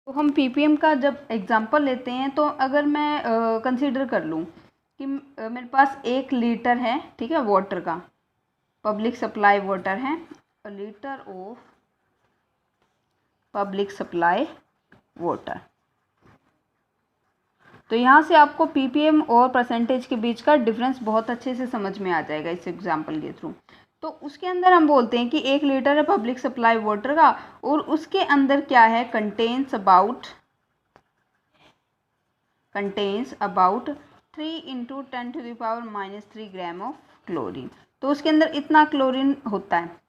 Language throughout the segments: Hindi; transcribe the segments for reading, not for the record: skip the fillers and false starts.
तो हम पीपीएम का जब एग्जांपल लेते हैं तो अगर मैं कंसीडर कर लूँ कि मेरे पास 1 लीटर है, ठीक है, वाटर का, पब्लिक सप्लाई वाटर है, litre of public supply water. तो यहाँ से आपको पीपीएम और परसेंटेज के बीच का डिफरेंस बहुत अच्छे से समझ में आ जाएगा इस एग्जांपल के थ्रू। तो उसके अंदर हम बोलते हैं कि 1 लीटर है पब्लिक सप्लाई वाटर का, और उसके अंदर क्या है, contains about 3 into 10⁻³ gram of chlorine. तो उसके अंदर इतना क्लोरीन होता है।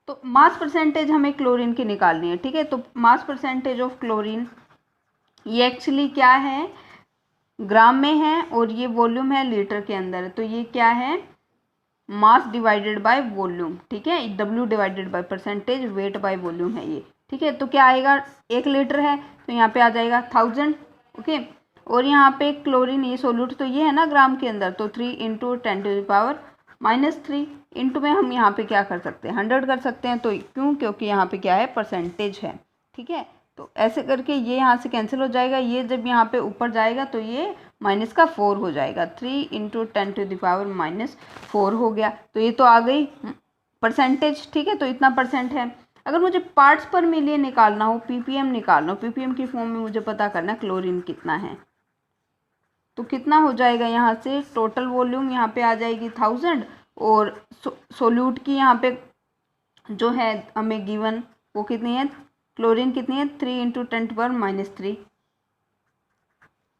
तो मास परसेंटेज हमें क्लोरीन की निकालनी है, ठीक है। तो मास परसेंटेज ऑफ क्लोरीन ये एक्चुअली क्या है, ग्राम में है, और ये वॉल्यूम है लीटर के अंदर। तो ये क्या है, मास डिवाइडेड बाय वॉल्यूम, ठीक है। W divided by percentage, weight by volume है ये, ठीक है। तो क्या आएगा, 1 लीटर है तो यहाँ पे आ जाएगा 1000, ओके। और यहाँ पे क्लोरीन ये सोल्यूट तो ये है ना ग्राम के अंदर, तो 3 इंटू 10⁻³ इंटू में हम यहाँ पे क्या कर सकते हैं, 100 कर सकते हैं। तो क्यों, क्योंकि यहाँ पे क्या है, परसेंटेज है, ठीक है। तो ऐसे करके ये यहाँ से कैंसिल हो जाएगा, ये जब यहाँ पे ऊपर जाएगा तो ये -4 हो जाएगा, 3 इंटू 10⁻⁻4 हो गया। तो ये तो आ गई परसेंटेज, ठीक है। तो इतना परसेंट है। अगर मुझे पार्ट्स पर मिलियन निकालना हो, पीपीएम निकालना हो, पीपीएम की फॉर्म में मुझे पता करना क्लोरीन कितना है, तो कितना हो जाएगा, यहाँ से टोटल वॉल्यूम यहाँ पे आ जाएगी 1000, और सोल्यूट की यहाँ पे जो है हमें गिवन वो कितनी है, क्लोरीन कितनी है, 3 इंटू 10⁻⁻3,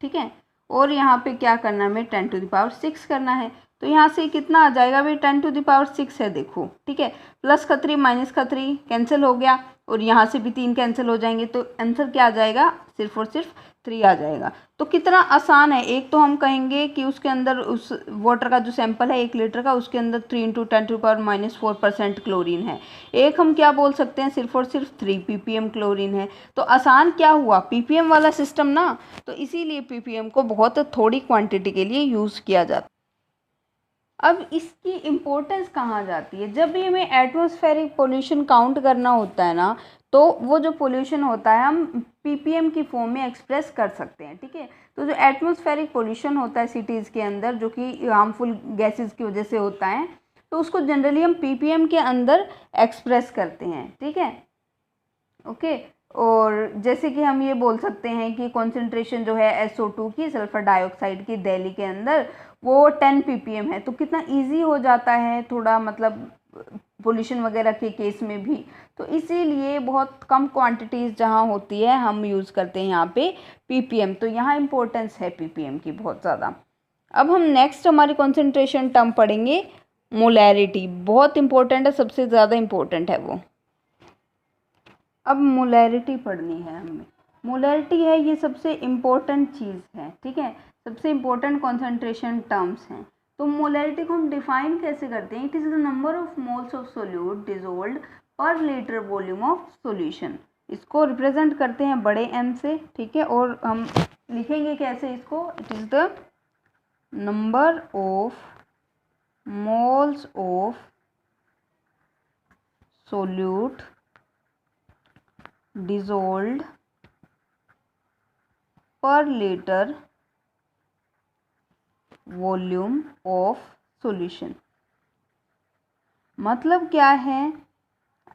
ठीक है। और यहाँ पे क्या करना है, हमें 10⁻6 करना है। तो यहाँ से कितना आ जाएगा भाई, 10⁻6 है, देखो, ठीक है। प्लस का 3 माइनस का 3 कैंसिल हो गया, और यहाँ से भी 3 कैंसिल हो जाएंगे। तो आंसर क्या आ जाएगा, सिर्फ और सिर्फ 3 आ जाएगा। तो कितना आसान है। एक तो हम कहेंगे कि उसके अंदर उस वाटर का जो सैंपल है 1 लीटर का, उसके अंदर 3 इंटू 10⁻⁻4% क्लोरीन है। एक हम क्या बोल सकते हैं, सिर्फ और सिर्फ 3 पीपीएम क्लोरीन है। तो आसान क्या हुआ, पीपीएम वाला सिस्टम ना, तो इसीलिए पीपीएम को बहुत थोड़ी क्वांटिटी के लिए यूज़ किया जाता है। अब इसकी इम्पोर्टेंस कहाँ जाती है, जब भी हमें एटमॉस्फेरिक पोल्यूशन काउंट करना होता है ना, तो वो जो पोल्यूशन होता है हम पीपीएम की फॉर्म में एक्सप्रेस कर सकते हैं, ठीक है। तो जो एटमॉस्फेरिक पोल्यूशन होता है सिटीज़ के अंदर, जो कि हार्मफुल गैसेस की वजह से होता है, तो उसको जनरली हम पीपीएम के अंदर एक्सप्रेस करते हैं, ठीक है, ओके। और जैसे कि हम ये बोल सकते हैं कि कॉन्सेंट्रेशन जो है SO2 की, सल्फर डाइऑक्साइड की, दिल्ली के अंदर वो 10 ppm है। तो कितना इजी हो जाता है थोड़ा, मतलब पोल्यूशन वगैरह के केस में भी। तो इसीलिए बहुत कम क्वांटिटीज़ जहाँ होती है हम यूज़ करते हैं यहाँ पे ppm। तो यहाँ इम्पोर्टेंस है ppm की बहुत ज़्यादा। अब हम नेक्स्ट हमारी कॉन्सेंट्रेशन टर्म पढ़ेंगे, मोलैरिटी। बहुत इंपॉर्टेंट है, सबसे ज़्यादा इम्पोर्टेंट है वो। अब मोलैरिटी पढ़नी है हमें। मोलैरिटी है ये सबसे इम्पोर्टेंट चीज़ है, ठीक है, सबसे इम्पोर्टेंट कॉन्सेंट्रेशन टर्म्स हैं। तो मोलैरिटी को हम डिफाइन कैसे करते हैं, it is the number of moles of solute dissolved पर लीटर वॉल्यूम ऑफ सॉल्यूशन। इसको रिप्रेजेंट करते हैं बड़े M से, ठीक है। और हम लिखेंगे कैसे इसको, it is the number of moles of solute dissolved per liter volume of solution. मतलब क्या है,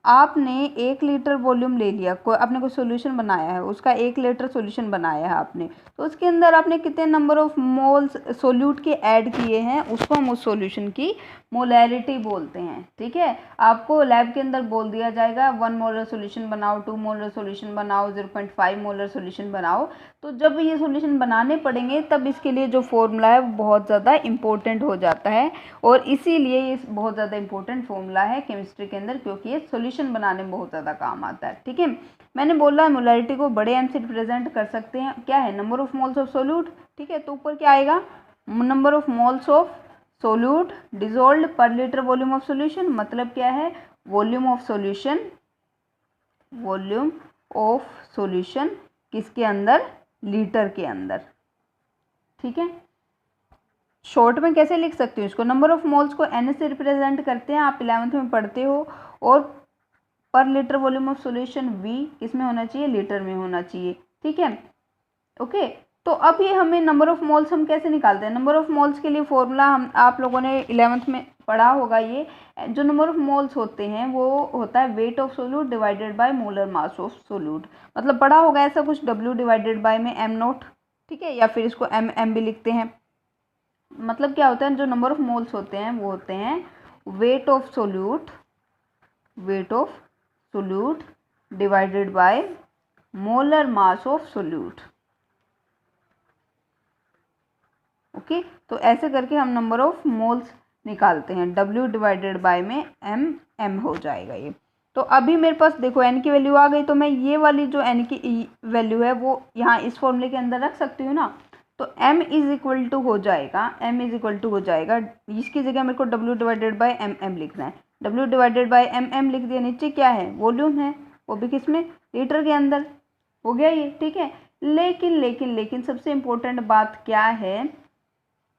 आपने 1 लीटर वॉल्यूम ले लिया, कोई आपने कोई सॉल्यूशन बनाया है, उसका 1 लीटर सॉल्यूशन बनाया है आपने, तो उसके अंदर आपने कितने नंबर ऑफ मोल्स सोल्यूट के ऐड किए हैं, उसको हम उस सॉल्यूशन की मोलैरिटी बोलते हैं, ठीक है। आपको लैब के अंदर बोल दिया जाएगा 1 मोलर सॉल्यूशन बनाओ, 2 मोलर सॉल्यूशन बनाओ, 0.5 मोलर सॉल्यूशन बनाओ। तो जब ये सॉल्यूशन बनाने पड़ेंगे तब इसके लिए जो फॉर्मूला है वो बहुत ज़्यादा इंपॉर्टेंट हो जाता है, और इसीलिए ये बहुत ज़्यादा इंपॉर्टेंट फॉर्मूला है केमिस्ट्री के अंदर, क्योंकि ये सॉल्यूशन बनाने में बहुत ज़्यादा काम आता है, ठीक है। मैंने बोला मोलैरिटी को बड़े M से रिप्रेजेंट कर सकते हैं, क्या है, number of moles of solute, ठीक है। तो ऊपर क्या आएगा, number of moles of solute dissolved पर लीटर वॉल्यूम ऑफ सॉल्यूशन। मतलब क्या है, volume of solution, volume of solution किसके अंदर, लीटर के अंदर, ठीक है। शॉर्ट में कैसे लिख सकती हूँ इसको, नंबर ऑफ मोल्स को N से रिप्रेजेंट करते हैं, आप 11th में पढ़ते हो। और पर litre volume of solution V किस में होना चाहिए, लीटर में होना चाहिए, ठीक है, ओके। तो अब ये हमें नंबर ऑफ मोल्स हम कैसे निकालते हैं? नंबर ऑफ मोल्स के लिए फॉर्मूला हम आप लोगों ने 11th में पढ़ा होगा। ये जो नंबर ऑफ मोल्स होते हैं वो होता है weight of solute divided by molar mass of solute. मतलब पढ़ा होगा ऐसा कुछ, W डिवाइडेड बाय में m नॉट, ठीक है, या फिर इसको m भी लिखते हैं। मतलब क्या होता है, जो नंबर ऑफ मोल्स होते हैं वो होते हैं weight of solute divided by molar mass of solute. Okay, तो ऐसे करके हम नंबर ऑफ मोल्स निकालते हैं। W डिवाइडेड बाय में m हो जाएगा ये। तो अभी मेरे पास देखो n की वैल्यू आ गई, तो मैं ये वाली जो n की वैल्यू है वो यहाँ इस फॉर्मूले के अंदर रख सकती हूँ ना। तो m इज इक्वल टू हो जाएगा, इसकी जगह मेरे को W डिवाइडेड बाय m लिखना है। W डिवाइडेड बाय m लिख दिया। नीचे क्या है, वॉल्यूम है, वो भी किस में, लीटर के अंदर। हो गया ये, ठीक है। लेकिन सबसे इम्पोर्टेंट बात क्या है,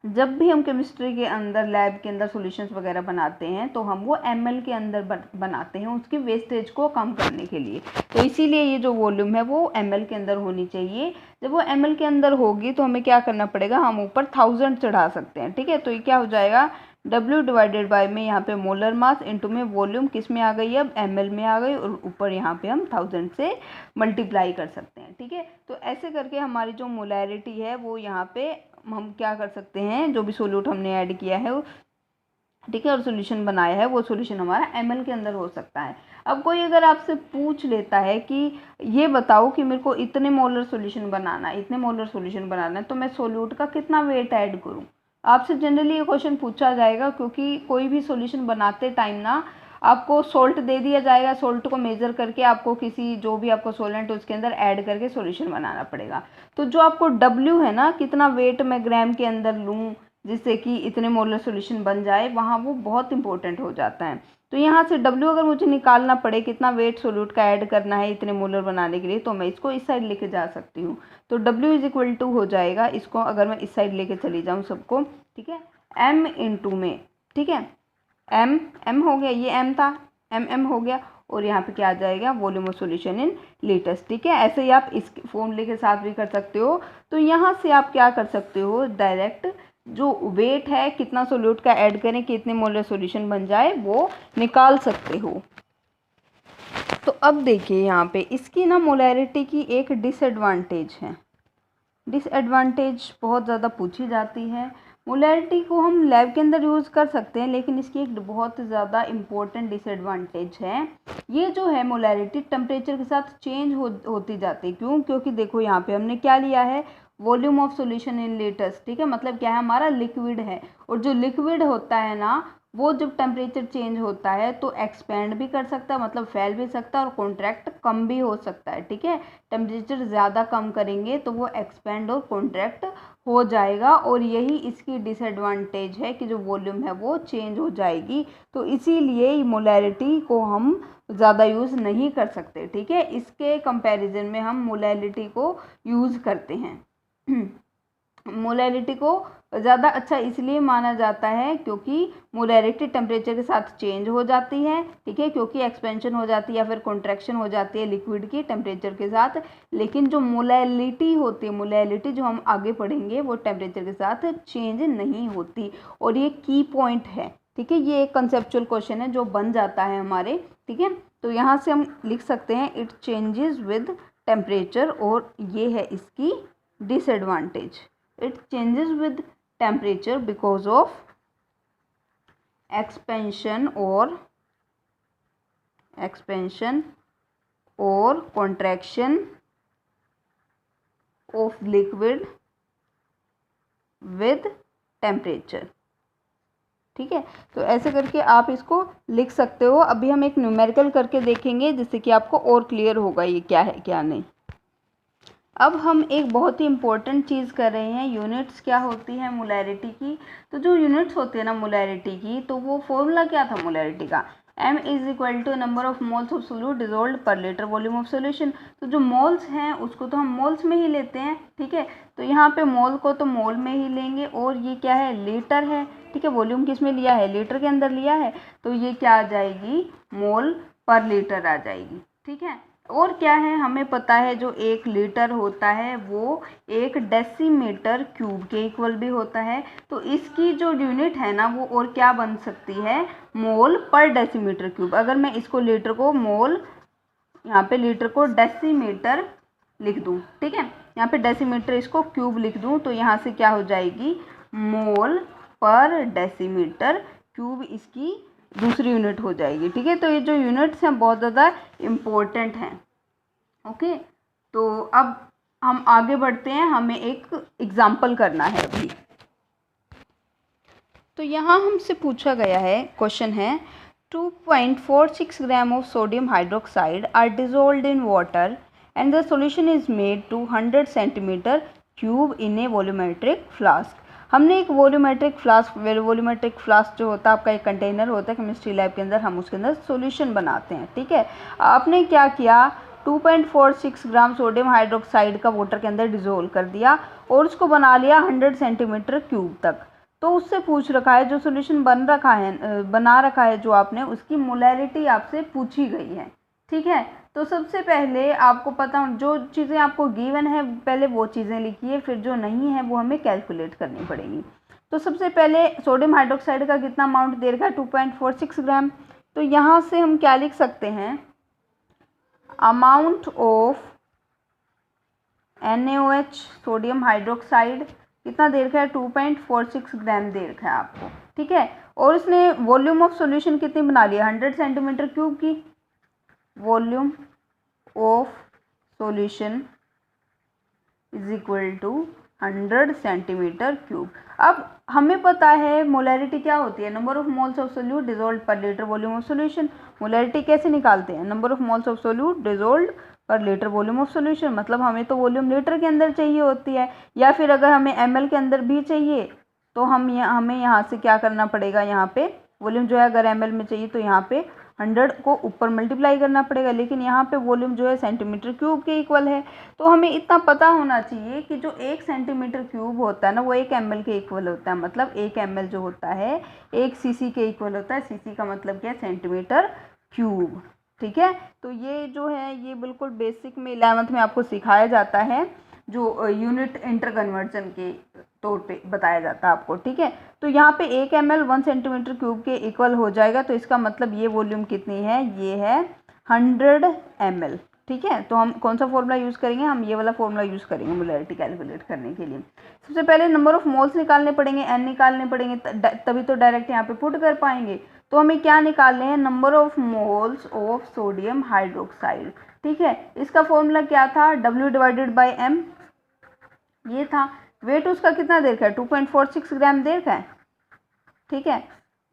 जब भी हम केमिस्ट्री के अंदर लैब के अंदर सॉल्यूशंस वगैरह बनाते हैं तो हम वो ml के अंदर बनाते हैं, उसकी वेस्टेज को कम करने के लिए। तो इसीलिए ये जो वॉल्यूम है वो ml के अंदर होनी चाहिए। जब वो ml के अंदर होगी तो हमें क्या करना पड़ेगा, हम ऊपर 1000 चढ़ा सकते हैं, ठीक है। तो ये क्या हो जाएगा, W डिवाइडेड बाय में यहाँ पे मोलर मास इंटू में वॉल्यूम किस में आ गई, अब ml में आ गई, और ऊपर यहाँ पे हम 1000 से मल्टीप्लाई कर सकते हैं, ठीक है। तो ऐसे करके हमारी जो मोलैरिटी है वो यहाँ पे हम क्या कर सकते हैं, जो भी सोल्यूट हमने ऐड किया है ठीक है और सॉल्यूशन बनाया है वो सॉल्यूशन हमारा ml के अंदर हो सकता है। अब कोई अगर आपसे पूछ लेता है कि ये बताओ कि मेरे को इतने मोलर सॉल्यूशन बनाना है, तो मैं सोल्यूट का कितना वेट ऐड करूं, आपसे जनरली ये क्वेश्चन पूछा जाएगा। क्योंकि कोई भी सॉल्यूशन बनाते टाइम ना आपको सोल्ट दे दिया जाएगा, सोल्ट को मेजर करके आपको किसी जो भी आपको सोलेंट उसके अंदर ऐड करके सॉल्यूशन बनाना पड़ेगा। तो जो आपको W है ना, कितना वेट मैं ग्राम के अंदर लूँ जिससे कि इतने मोलर सॉल्यूशन बन जाए, वहाँ वो बहुत इंपॉर्टेंट हो जाता है। तो यहाँ से W अगर मुझे निकालना पड़े कितना वेट सोल्यूट का ऐड करना है इतने मोलर बनाने के लिए, तो मैं इसको इस साइड लेके जा सकती हूँ। तो W इज इक्वल टू हो जाएगा, इसको अगर मैं इस साइड लेके चली जाऊँ सबको, ठीक है, m इंटू में, ठीक है, m हो गया, ये m था, m हो गया, और यहाँ पे क्या आ जाएगा, volume of solution in litres, ठीक है। ऐसे ही आप इस फॉर्मूले के साथ भी कर सकते हो। तो यहाँ से आप क्या कर सकते हो, डायरेक्ट जो वेट है कितना सोल्यूट का ऐड करें कि इतने मोलर सॉल्यूशन बन जाए वो निकाल सकते हो। तो अब देखिए यहाँ पे इसकी ना मोलैरिटी की एक डिसएडवांटेज है, डिसएडवांटेज बहुत ज़्यादा पूछी जाती है। मोलैरिटी को हम लैब के अंदर यूज़ कर सकते हैं, लेकिन इसकी एक बहुत ज़्यादा इम्पोर्टेंट डिसएडवांटेज है। ये जो है मोलैरिटी टेम्परेचर के साथ चेंज होती जाती है। क्यों? क्योंकि देखो यहाँ पे हमने क्या लिया है, volume of solution in litres, ठीक है। मतलब क्या है, हमारा लिक्विड है, और जो लिक्विड होता है ना वो जब टेम्परेचर चेंज होता है तो एक्सपेंड भी कर सकता है, मतलब फैल भी सकता है, और कॉन्ट्रैक्ट कम भी हो सकता है, ठीक है। टेम्परेचर ज़्यादा कम करेंगे तो वो एक्सपेंड और कॉन्ट्रैक्ट हो जाएगा, और यही इसकी डिसएडवांटेज है कि जो वॉल्यूम है वो चेंज हो जाएगी। तो इसीलिए मोलैरिटी को हम ज़्यादा यूज़ नहीं कर सकते, ठीक है। इसके कंपैरिजन में हम मोलैरिटी को यूज़ करते हैं। मोलैरिटी को ज़्यादा अच्छा इसलिए माना जाता है क्योंकि मोलैरिटी टेम्परेचर के साथ चेंज हो जाती है, ठीक है, क्योंकि एक्सपेंशन हो जाती है या फिर कॉन्ट्रैक्शन हो जाती है लिक्विड की टेम्परेचर के साथ। लेकिन जो मोलैलिटी होती है, मोलैलिटी जो हम आगे पढ़ेंगे, वो टेम्परेचर के साथ चेंज नहीं होती, और ये की पॉइंट है, ठीक है। ये एक कंसेप्चुअल क्वेश्चन है जो बन जाता है हमारे, ठीक है। तो यहाँ से हम लिख सकते हैं इट चेंजेस विद टेम्परेचर, और ये है इसकी disadvantage, it changes with temperature because of expansion or contraction of liquid with temperature, ठीक है। तो ऐसे करके आप इसको लिख सकते हो। अभी हम एक न्यूमेरिकल करके देखेंगे जिससे कि आपको और क्लियर होगा ये क्या है क्या नहीं। अब हम एक बहुत ही इम्पोर्टेंट चीज़ कर रहे हैं, यूनिट्स क्या होती है मोलैरिटी की। तो जो यूनिट्स होती है ना मोलैरिटी की, तो वो फॉर्मूला क्या था मोलैरिटी का, m is equal to number of moles of solute dissolved per litre volume of solution. तो जो मोल्स हैं उसको तो हम मोल्स में ही लेते हैं, ठीक है। तो यहाँ पे मोल को तो मोल में ही लेंगे, और ये क्या है, लीटर है, ठीक है। वॉल्यूम किस में लिया है, लीटर के अंदर लिया है, तो ये क्या आ जाएगी, मोल पर लीटर आ जाएगी, ठीक है। और क्या है, हमें पता है जो 1 लीटर होता है वो 1 डेसीमीटर क्यूब के इक्वल भी होता है। तो इसकी जो यूनिट है ना वो और क्या बन सकती है, मोल पर डेसीमीटर क्यूब। अगर मैं इसको लीटर को मोल, यहाँ पे लीटर को डेसीमीटर लिख दूँ, ठीक है, यहाँ पे डेसीमीटर इसको क्यूब लिख दूँ, तो यहाँ से क्या हो जाएगी, मोल पर डेसीमीटर क्यूब इसकी दूसरी यूनिट हो जाएगी। ठीक है, तो ये जो यूनिट्स हैं बहुत ज़्यादा इम्पोर्टेंट हैं। ओके, तो अब हम आगे बढ़ते हैं, हमें एक एग्जाम्पल करना है अभी। तो यहाँ हमसे पूछा गया है, क्वेश्चन है 2.46 gram of sodium hydroxide are dissolved in water and the solution is made to 100 centimetre cube in a volumetric flask. हमने एक वॉल्यूमेट्रिक फ्लास्क जो होता है आपका एक कंटेनर होता है केमिस्ट्री लैब के अंदर, हम उसके अंदर सॉल्यूशन बनाते हैं। ठीक है, आपने क्या किया, 2.46 ग्राम सोडियम हाइड्रोक्साइड का वाटर के अंदर डिजोल्व कर दिया और उसको बना लिया 100 सेंटीमीटर क्यूब तक। तो उससे पूछ रखा है, जो सॉल्यूशन बना रखा है जो आपने, उसकी मोलैरिटी आपसे पूछी गई है। ठीक है, तो सबसे पहले आपको पता, जो चीज़ें आपको गिवन है पहले वो चीज़ें लिखिए, फिर जो नहीं है वो हमें कैलकुलेट करनी पड़ेगी। तो सबसे पहले सोडियम हाइड्रोक्साइड का कितना अमाउंट दे रखा है, 2.46 ग्राम। तो यहाँ से हम क्या लिख सकते हैं, amount of NaOH sodium hydroxide कितना दे रखा है, 2.46 ग्राम दे रखा है आपको। ठीक है, और इसने वॉल्यूम ऑफ सॉल्यूशन कितनी बना लिया, 100 सेंटीमीटर क्यूब की। Volume of solution is equal to 100 centimetre cube. अब हमें पता है मोलैरिटी क्या होती है, number of moles of solute dissolved per litre volume of solution. Molarity कैसे निकालते हैं, number of moles of solute dissolved per litre volume of solution. मतलब हमें तो वॉल्यूम लीटर के अंदर चाहिए होती है, या फिर अगर हमें ml के अंदर भी चाहिए तो हमें यहाँ से क्या करना पड़ेगा, यहाँ पे वॉल्यूम जो है अगर ml में चाहिए तो यहाँ पे 100 को ऊपर मल्टीप्लाई करना पड़ेगा, लेकिन यहाँ पे वॉल्यूम जो है सेंटीमीटर क्यूब के इक्वल है। तो हमें इतना पता होना चाहिए कि जो 1 सेंटीमीटर क्यूब होता है ना वो 1 ml के इक्वल होता है। मतलब 1 ml जो होता है 1 cc के इक्वल होता है। cc का मतलब क्या है, सेंटीमीटर क्यूब। ठीक है, तो ये जो है ये बिल्कुल बेसिक में 11th में आपको सिखाया जाता है, जो यूनिट इंटरकन्वर्जन के तौर पे बताया जाता है आपको। ठीक है, तो यहाँ पे 1 ml 1 सेंटीमीटर क्यूब के इक्वल हो जाएगा, तो इसका मतलब ये वॉल्यूम कितनी है, ये है 100 ml। ठीक है, तो हम कौन सा फॉर्मूला यूज़ करेंगे, हम ये वाला फॉर्मूला यूज़ करेंगे मोलैरिटी कैलकुलेट करने के लिए। सबसे पहले नंबर ऑफ मोल्स निकालने पड़ेंगे, n निकालने पड़ेंगे, तभी तो डायरेक्ट यहाँ पे पुट कर पाएंगे। तो हमें क्या निकालने हैं, number of moles of sodium hydroxide. ठीक है, इसका फॉर्मूला क्या था, W/M ये था। वेट उसका कितना दे रखा है, 2.46 ग्राम दे रखा है। ठीक है,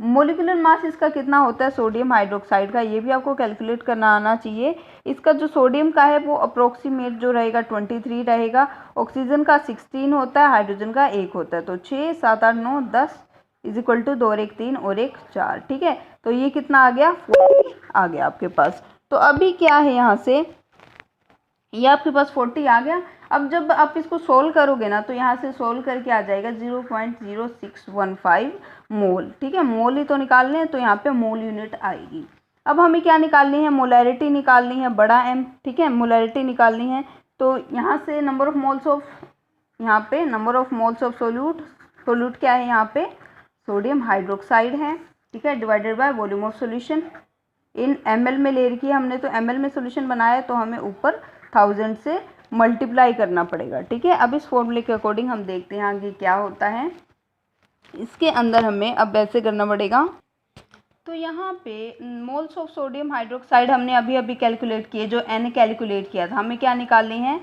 मोलिकुलर मास इसका कितना होता है सोडियम हाइड्रोक्साइड का, ये भी आपको कैलकुलेट करना आना चाहिए। इसका जो सोडियम का है वो अप्रोक्सीमेट जो रहेगा 23 रहेगा, ऑक्सीजन का 16 होता है, हाइड्रोजन का 1 होता है। तो 6 7 8 9 10 इज इक्वल टू 2 और 1 3 और 1 4। ठीक है, तो ये कितना आ गया, 40 आ गया आपके पास। तो अभी क्या है, यहाँ से ये आपके पास 40 आ गया। अब जब आप इसको सोल्व करोगे ना तो यहाँ से सोल्व करके आ जाएगा 0.0615 मोल। ठीक है, मोल ही तो निकालने हैं, तो यहाँ पे मोल यूनिट आएगी। अब हमें क्या निकालनी है, मोलैरिटी निकालनी है, बड़ा M। ठीक है, मोलैरिटी निकालनी है, तो यहाँ से नंबर ऑफ मोल्स ऑफ, यहाँ पे number of moles of solute क्या है, यहाँ पे सोडियम हाइड्रोक्साइड है। ठीक है, divided by volume of solution. In ml में ले रखी है हमने, तो ml में सोल्यूशन बनाया है, तो हमें ऊपर 1000 से मल्टीप्लाई करना पड़ेगा। ठीक है, अब इस फॉर्मूले के अकॉर्डिंग हम देखते हैं आगे क्या होता है। इसके अंदर हमें अब ऐसे करना पड़ेगा, तो यहाँ पे मोल्स ऑफ सोडियम हाइड्रोक्साइड हमने अभी अभी कैलकुलेट किए, जो N कैलकुलेट किया था, हमें क्या निकालनी है,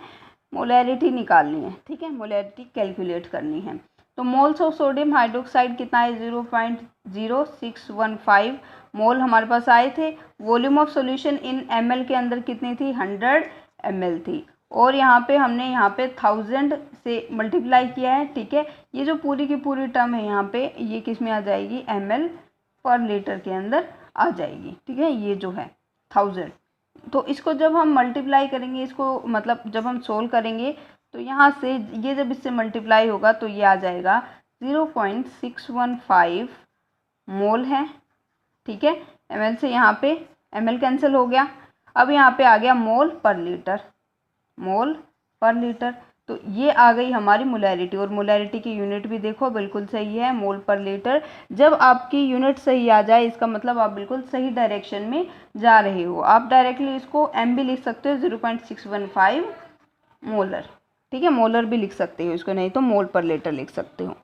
मोलैरिटी निकालनी है। ठीक है, मोलैरिटी कैलकुलेट करनी है। तो मोल्स ऑफ सोडियम हाइड्रोक्साइड कितना है, 0.0615 मोल हमारे पास आए थे। Volume of solution in ml के अंदर कितनी थी, 100 ml थी, और यहाँ पे हमने यहाँ पे 1000 से मल्टीप्लाई किया है। ठीक है, ये जो पूरी की पूरी टर्म है यहाँ पे ये किस में आ जाएगी, ml पर लीटर के अंदर आ जाएगी। ठीक है, ये जो है 1000, तो इसको जब हम मल्टीप्लाई करेंगे, इसको मतलब जब हम सोल्व करेंगे तो यहाँ से ये जब इससे मल्टीप्लाई होगा तो ये आ जाएगा 0.615 मोल है। ठीक है, ml से यहाँ पे ml कैंसिल हो गया। अब यहाँ पे आ गया मोल पर लीटर, मोल पर लीटर। तो ये आ गई हमारी मोलैरिटी, और मोलैरिटी की यूनिट भी देखो बिल्कुल सही है, मोल पर लीटर। जब आपकी यूनिट सही आ जाए इसका मतलब आप बिल्कुल सही डायरेक्शन में जा रहे हो। आप डायरेक्टली इसको एम भी लिख सकते हो, 0.615 मोलर, ठीक है, मोलर भी लिख सकते हो इसको, नहीं तो मोल पर लीटर लिख सकते हो।